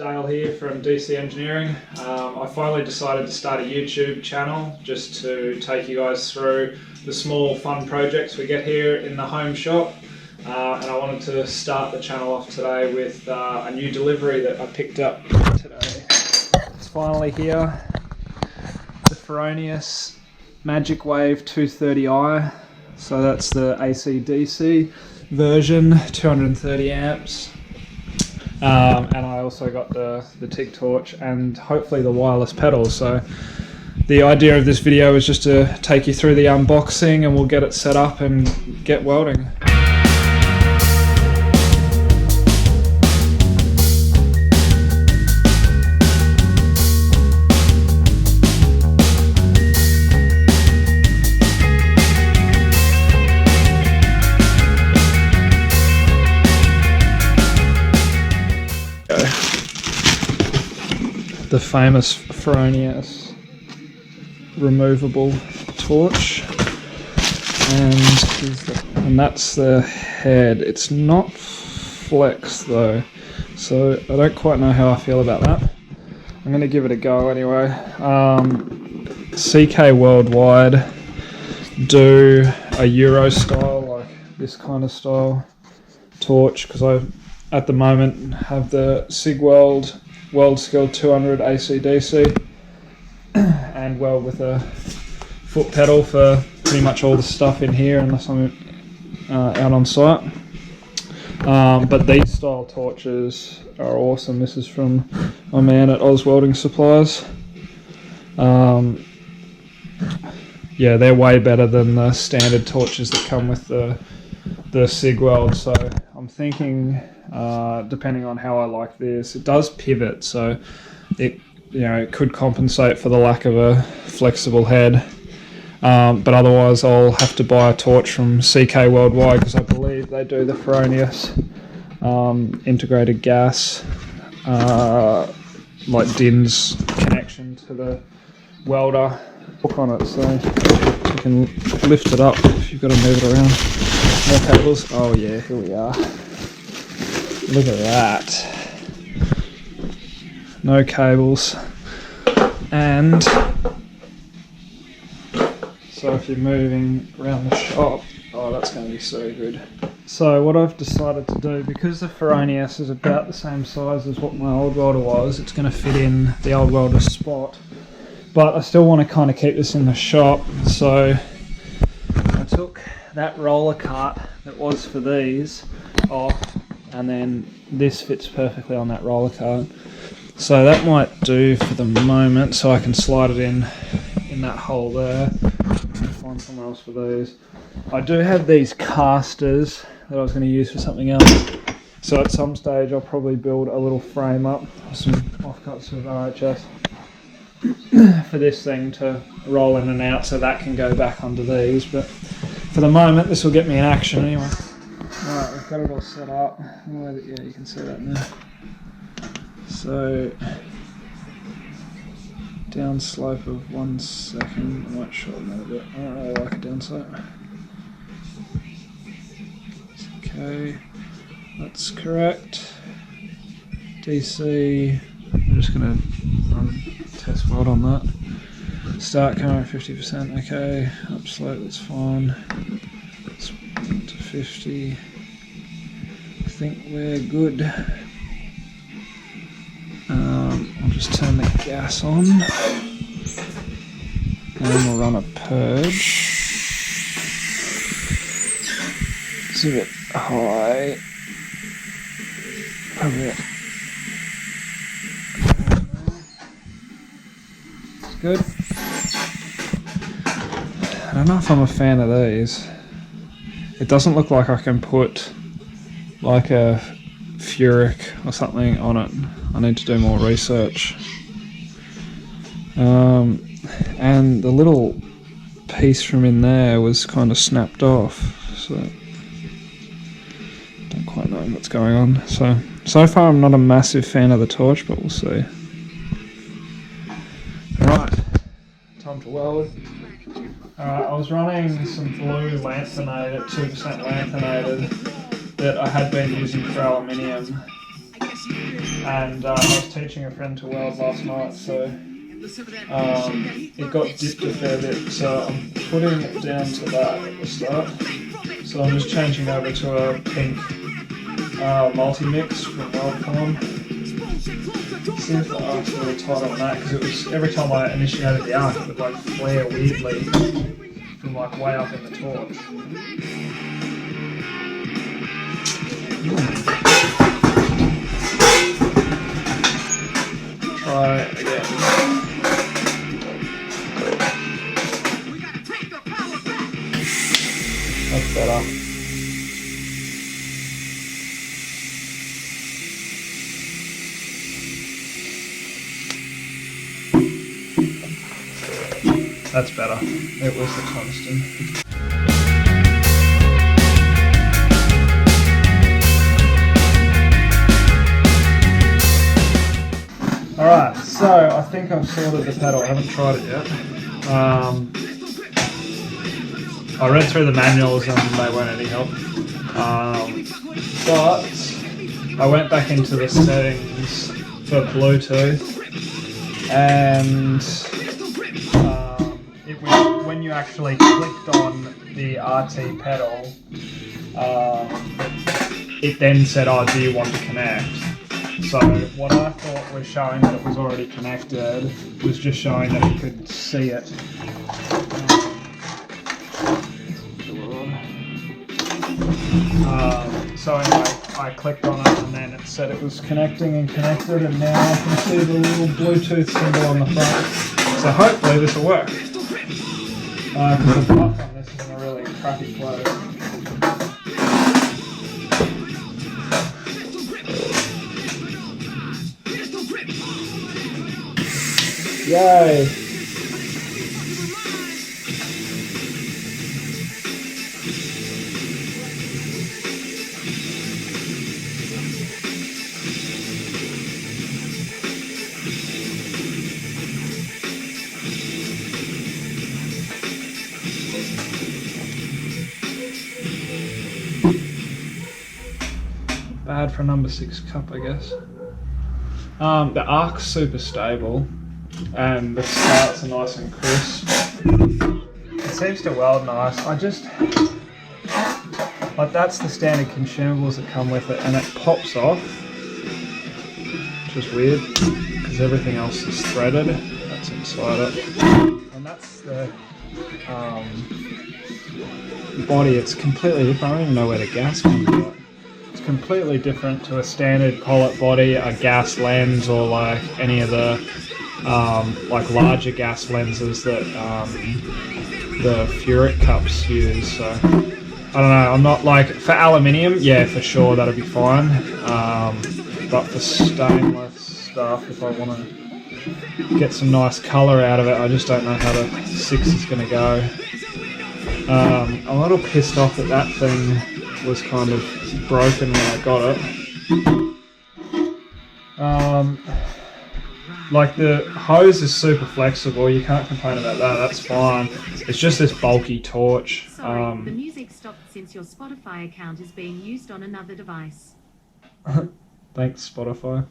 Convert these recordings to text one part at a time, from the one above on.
Dale here from DC Engineering. I finally decided to start a YouTube channel just to take you guys through the small fun projects we get here in the home shop. And I wanted to start the channel off today with a new delivery that I picked up today. It's finally here. The Fronius MAGICWAVE 230i. So that's the AC/DC version, 230 amps. And I also got the TIG torch and hopefully the wireless pedals. So the idea of this video is just to take you through the unboxing and we'll get it set up and get welding. The famous Fronius removable torch, and that's the head. It's not flex though, so I don't quite know how I feel about that. I'm going to give it a go anyway. CK Worldwide do a Euro style, like this kind of style torch, because I at the moment have the SIG weld skill 200 AC/DC and weld with a foot pedal for pretty much all the stuff in here unless I'm out on site. But these style torches are awesome. This is from my man at Oz Welding Supplies. Yeah, they're way better than the standard torches that come with the SIG weld. So I'm thinking, depending on how I like this, it does pivot, so it could compensate for the lack of a flexible head. But otherwise, I'll have to buy a torch from CK Worldwide because I believe they do the Fronius integrated gas, like DIN's connection to the welder. Hook on it, so you can lift it up if you've got to move it around. More cables. Oh yeah, here we are. Look at that. No cables. And so if you're moving around the shop, oh, that's going to be so good. So what I've decided to do, because the Fronius is about the same size as what my old welder was, it's going to fit in the old welder's spot. But I still want to kind of keep this in the shop, so I took that roller cart that was for these off, and then this fits perfectly on that roller cart. So that might do for the moment, so I can slide it in that hole there. I'll find somewhere else for these. I do have these casters that I was going to use for something else. So at some stage I'll probably build a little frame up, some offcuts of RHS for this thing to roll in and out, so that can go back under these. But for the moment, this will get me in action anyway. Alright, we've got it all set up. Yeah, you can see that now. So, down slope of 1 second. I might shorten that a bit. I don't really like a down slope. Okay, that's correct. DC, I'm just going to run test weld on that. Start camera 50%, okay. Up slope, that's fine. Let's to 50. I think we're good. I'll just turn the gas on. And then we'll run a purge. It's a bit high. Probably. Good. I don't know if I'm a fan of these. It doesn't look like I can put like a Furic or something on it. I need to do more research. And the little piece from in there was kind of snapped off, so don't quite know what's going on. So far I'm not a massive fan of the torch, but we'll see. Right, time to weld. Alright, I was running some blue lanthanated, 2% lanthanated, that I had been using for aluminium. and I was teaching a friend to weld last night, so it got dipped a fair bit, so I'm putting it down to that at the start. So I'm just changing over to a pink multi-mix from Weld. See if the arc's really tight on that, because it was every time I initiated the arc, it would like flare weirdly from like way up in the torch. Try again. That's better. That's better. It was the tungsten. Alright, so I think I've sorted the pedal. I haven't tried it yet. I read through the manuals and they weren't any help. But I went back into the settings for Bluetooth, and when you actually clicked on the RT pedal, it then said, "Oh, do you want to connect?" So what I thought was showing that it was already connected was just showing that you could see it. So anyway, I clicked on it and then it said it was connecting and connected, and now I can see the little Bluetooth symbol on the front. So hopefully this will work. Because the buff on this is in a really crappy place. Yay! Bad for a number 6 cup, I guess. The arc's super stable, and the starts are nice and crisp. It seems to weld nice. Like that's the standard consumables that come with it, and it pops off, which is weird, because everything else is threaded. That's inside it. And that's the body. It's completely different. I don't even know where the gas comes out. It's completely different to a standard collet body, a gas lens, or like any of the like larger gas lenses that the Furic cups use. So I don't know, I'm not like, for aluminium, yeah, for sure that'll be fine, but for stainless stuff, if I want to get some nice colour out of it, I just don't know how the 6 is going to go. I'm a little pissed off that that thing was kind of broken when I got it. Like the hose is super flexible, you can't complain about that, that's fine. It's just this bulky torch. Sorry, the music stopped since your Spotify account is being used on another device. Thanks, Spotify.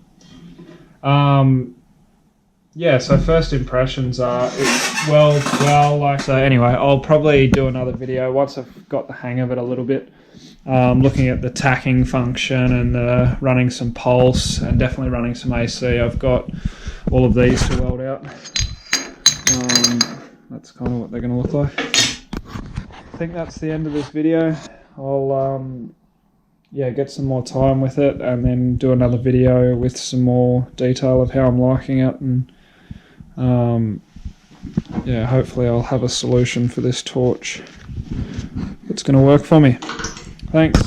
Yeah, so first impressions are it welds well. Like, so anyway, I'll probably do another video once I've got the hang of it a little bit. Looking at the tacking function and running some pulse, and definitely running some AC. I've got all of these to weld out. That's kind of what they're going to look like. I think that's the end of this video. I'll yeah, get some more time with it and then do another video with some more detail of how I'm liking it, and yeah, hopefully I'll have a solution for this torch that's going to work for me. Thanks.